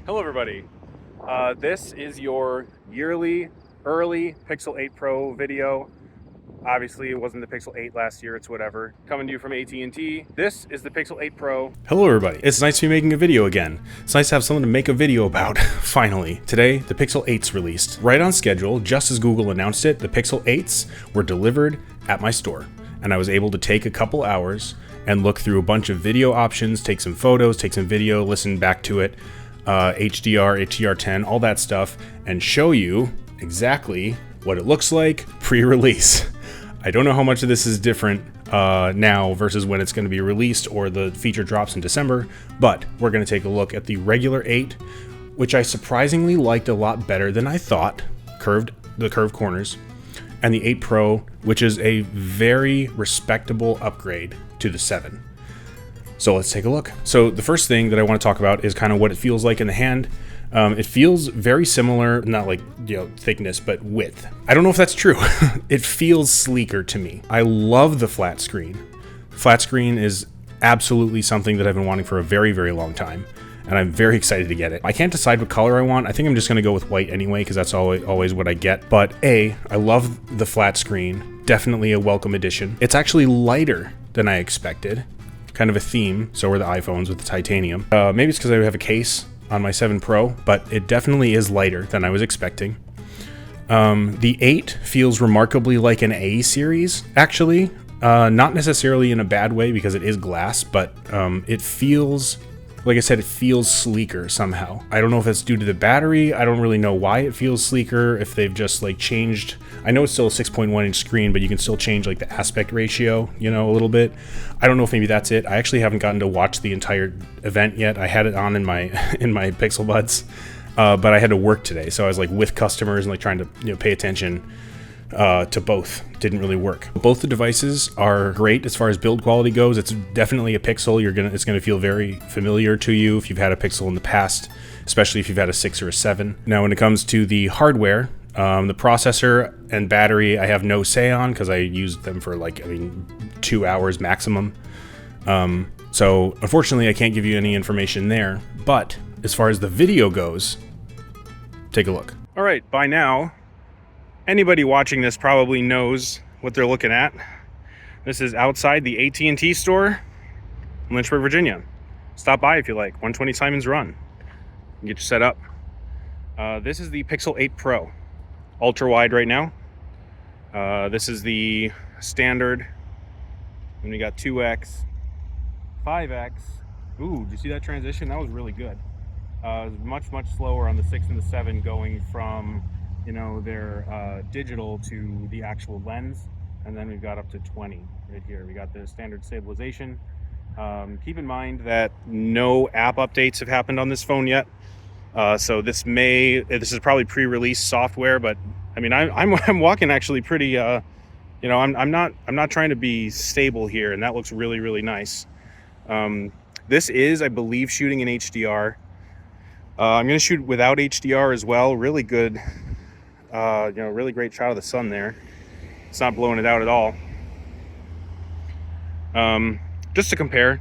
Hello everybody, this is your yearly early Pixel 8 Pro video. Obviously it wasn't the Pixel 8 last year, it's whatever. Coming to you from AT&T, this is the Pixel 8 Pro. Hello everybody, it's nice to be making a video again. It's nice to have something to make a video about, finally. Today, the Pixel 8's released. Right on schedule, just as Google announced it, the Pixel 8s were delivered at my store. And I was able to take a couple hours and look through a bunch of video options, take some photos, take some video, listen back to it, HDR, HDR10, all that stuff, and show you exactly what it looks like pre-release. I don't know how much of this is different now versus when it's going to be released or the feature drops in December, but we're going to take a look at the regular 8, which I surprisingly liked a lot better than I thought, the curved corners, and the 8 Pro, which is a very respectable upgrade to the 7. So let's take a look. So the first thing that I want to talk about is kind of what it feels like in the hand. It feels very similar, not like, thickness, but width. I don't know if that's true. It feels sleeker to me. I love the flat screen. Flat screen is absolutely something that I've been wanting for a very, very long time, and I'm very excited to get it. I can't decide what color I want. I think I'm just going to go with white anyway, because that's always what I get. But I love the flat screen. Definitely a welcome addition. It's actually lighter than I expected. Kind of a theme. So are the iPhones with the titanium. Maybe it's because I have a case on my 7 Pro, but it definitely is lighter than I was expecting. The 8 feels remarkably like an A series, actually. Not necessarily in a bad way because it is glass, but it feels, like I said, it feels sleeker somehow. I don't know if it's due to the battery. I don't really know why it feels sleeker, if they've just like changed. I know it's still a 6.1 inch screen, but you can still change like the aspect ratio, a little bit. I don't know if maybe that's it. I actually haven't gotten to watch the entire event yet. I had it on in my Pixel Buds, but I had to work today, so I was like with customers and like trying to pay attention to both. Didn't really work. Both the devices are great as far as build quality goes. It's definitely a Pixel. It's gonna feel very familiar to you if you've had a Pixel in the past, especially if you've had a 6 or a 7. Now, when it comes to the hardware, the processor and battery, I have no say on because I used them for 2 hours maximum. So unfortunately, I can't give you any information there. But as far as the video goes, take a look. All right, by now, anybody watching this probably knows what they're looking at. This is outside the AT&T store in Lynchburg, Virginia. Stop by if you like, 120 Simons Run. Get you set up. This is the Pixel 8 Pro. Ultra wide right now. This is the standard. And we got 2x, 5x. Ooh, did you see that transition? That was really good. It was much slower on the 6 and the 7, going from their digital to the actual lens, and then we've got up to 20 right here. We got the standard stabilization. Keep in mind that no app updates have happened on this phone yet, so this is probably pre-release software, but I mean I'm walking actually pretty I'm not trying to be stable here, and that looks really nice. This is, I believe, shooting in HDR. I'm going to shoot without HDR as well. Really good. Really great shot of the sun there. It's not blowing it out at all. Just to compare,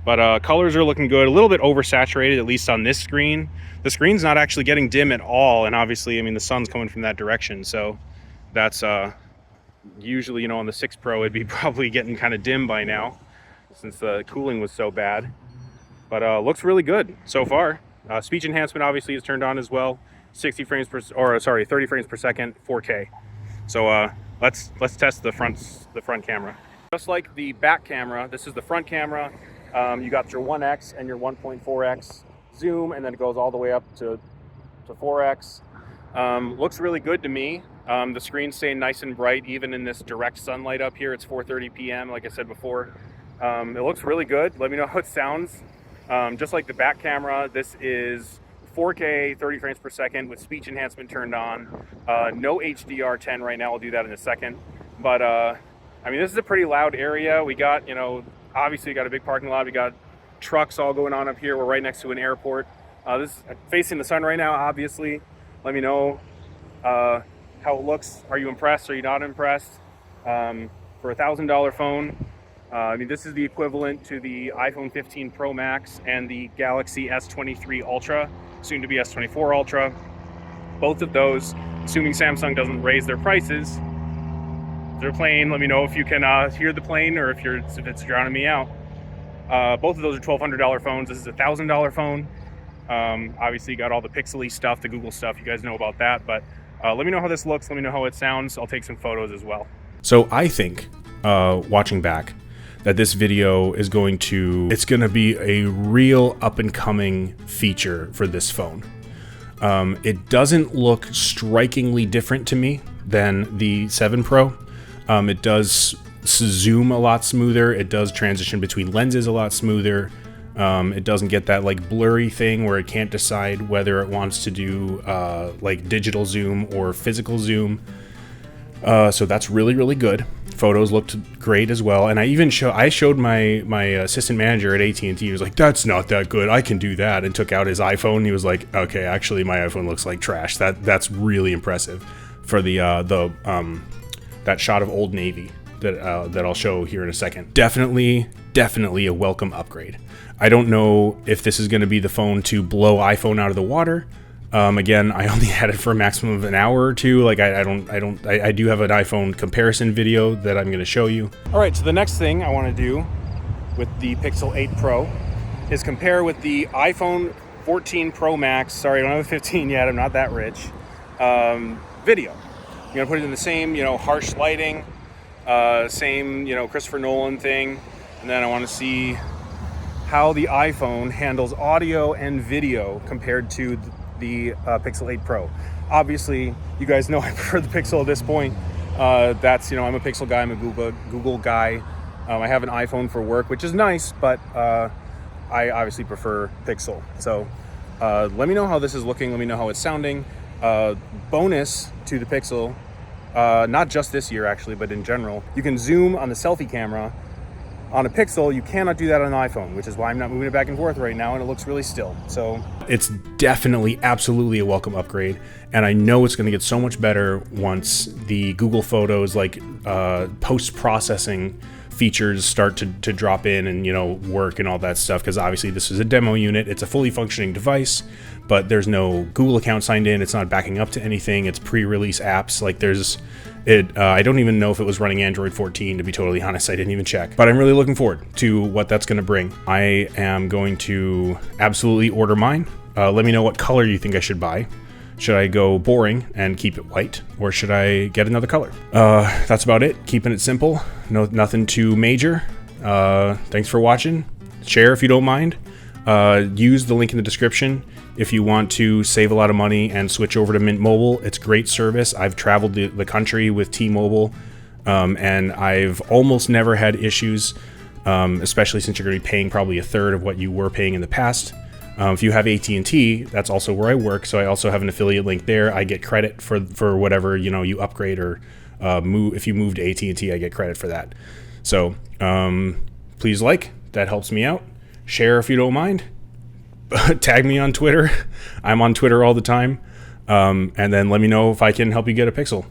but colors are looking good. A little bit oversaturated, at least on this screen. The screen's not actually getting dim at all, and obviously, I mean, the sun's coming from that direction, so that's usually, on the 6 Pro, it'd be probably getting kind of dim by now, since the cooling was so bad. But looks really good so far. Speech enhancement obviously is turned on as well. 30 frames per second, 4K. So let's test the front camera. Just like the back camera, this is the front camera. You got your 1x and your 1.4x zoom, and then it goes all the way up to 4x. Looks really good to me. The screen's staying nice and bright even in this direct sunlight up here. It's 4:30 p.m. like I said before. It looks really good. Let me know how it sounds. Just like the back camera, this is 4K, 30 frames per second with speech enhancement turned on. No HDR10 right now. I'll do that in a second. But I mean, this is a pretty loud area. We got, obviously got a big parking lot. We got trucks all going on up here. We're right next to an airport. This is facing the sun right now, obviously. Let me know how it looks. Are you impressed? Are you not impressed? For a $1,000 phone, I mean, this is the equivalent to the iPhone 15 Pro Max and the Galaxy S23 Ultra, soon to be S24 Ultra. Both of those, assuming Samsung doesn't raise their prices. They're playing. Let me know if you can hear the plane or if it's drowning me out. Both of those are $1,200 phones. This is a $1,000 phone. Obviously, you got all the pixely stuff, the Google stuff. You guys know about that. But let me know how this looks. Let me know how it sounds. I'll take some photos as well. So I think, watching back, that this video is going to be a real up-and-coming feature for this phone. It doesn't look strikingly different to me than the 7 Pro. It does zoom a lot smoother. It does transition between lenses a lot smoother. It doesn't get that like blurry thing where it can't decide whether it wants to do like digital zoom or physical zoom. So that's really, really good. Photos looked great as well. And I showed my assistant manager at AT&T. He was like, "That's not that good. I can do that." And took out his iPhone. He was like, "Okay, actually my iPhone looks like trash." That's really impressive for that shot of Old Navy that I'll show here in a second. Definitely a welcome upgrade. I don't know if this is going to be the phone to blow iPhone out of the water. Again, I only had it for a maximum of an hour or two. Like I do have an iPhone comparison video that I'm going to show you. All right, so the next thing I want to do with the Pixel 8 Pro is compare with the iPhone 14 Pro Max. Sorry, I don't have a 15 yet. I'm not that rich. Video. I'm going to put it in the same, harsh lighting, same, Christopher Nolan thing. And then I want to see how the iPhone handles audio and video compared to the Pixel 8 Pro. Obviously, you guys know I prefer the Pixel at this point. I'm a Pixel guy, I'm a Google guy. I have an iPhone for work, which is nice, but I obviously prefer Pixel. So let me know how this is looking. Let me know how it's sounding. Bonus to the Pixel, not just this year actually, but in general, you can zoom on the selfie camera. On a Pixel, you cannot do that on an iPhone, which is why I'm not moving it back and forth right now, and it looks really still. So it's definitely, absolutely a welcome upgrade, and I know it's going to get so much better once the Google Photos, like post-processing features start to drop in and work and all that stuff. Because obviously this is a demo unit, it's a fully functioning device, but there's no Google account signed in. It's not backing up to anything. It's pre-release apps. Like I don't even know if it was running Android 14, to be totally honest. I didn't even check. But I'm really looking forward to what that's going to bring. I am going to absolutely order mine. Let me know what color you think I should buy. Should I go boring and keep it white, or should I get another color? That's about it. Keeping it simple. Nothing too major. Thanks for watching. Share if you don't mind. Use the link in the description if you want to save a lot of money and switch over to Mint Mobile. It's great service. I've traveled the country with T-Mobile, and I've almost never had issues, especially since you're going to be paying probably a third of what you were paying in the past. If you have AT&T, that's also where I work, so I also have an affiliate link there. I get credit for whatever you upgrade or move. If you move to AT&T, I get credit for that. So please that helps me out. Share if you don't mind. Tag me on Twitter. I'm on Twitter all the time. And then let me know if I can help you get a Pixel.